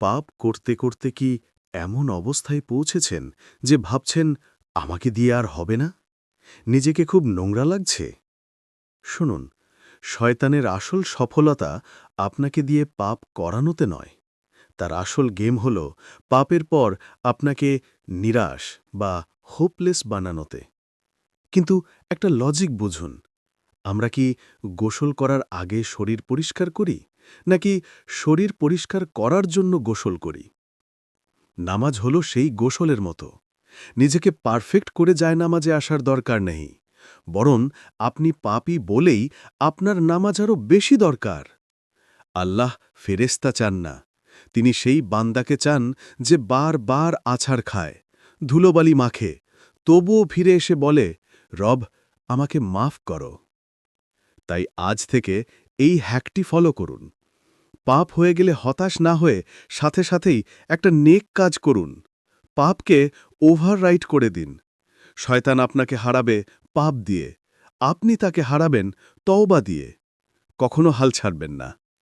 পাপ করতে করতে কি এমন অবস্থায় পৌঁছেছেন যে ভাবছেন আমাকে দিয়ে আর হবে না? নিজেকে খুব নোংরা লাগছে? শুনুন, শয়তানের আসল সফলতা আপনাকে দিয়ে পাপ করানোতে নয়। তার আসল গেম হল পাপের পর আপনাকে নিরাশ বা হোপলেস বানানোতে। কিন্তু একটা লজিক বুঝুন, আমরা কি গোসল করার আগে শরীর পরিষ্কার করি, নাকি শরীর পরিষ্কার করার জন্য গোসল করি? নামাজ হল সেই গোসলের মতো। নিজেকে পারফেক্ট করে জায়নামাজে আসার দরকার নেই, বরং আপনি পাপী বলেই আপনার নামাজ আরও বেশি দরকার। আল্লাহ ফেরেশতা চান না, তিনি সেই বান্দাকে চান যে বারবার আছাড় খায়, ধুলোবালি মাখে, তবুও ফিরে এসে বলে, রব, আমাকে মাফ করো। তাই আজ থেকে এই হ্যাকটি ফলো করুন। পাপ হয়ে গেলে হতাশ না হয়ে সাথে সাথেই একটা নেক কাজ করুন। পাপকে ওভাররাইট করে দিন। শয়তান আপনাকে হারাবে পাপ দিয়ে, আপনি তাকে হারাবেন তওবা দিয়ে। কখনো হাল ছাড়বেন না।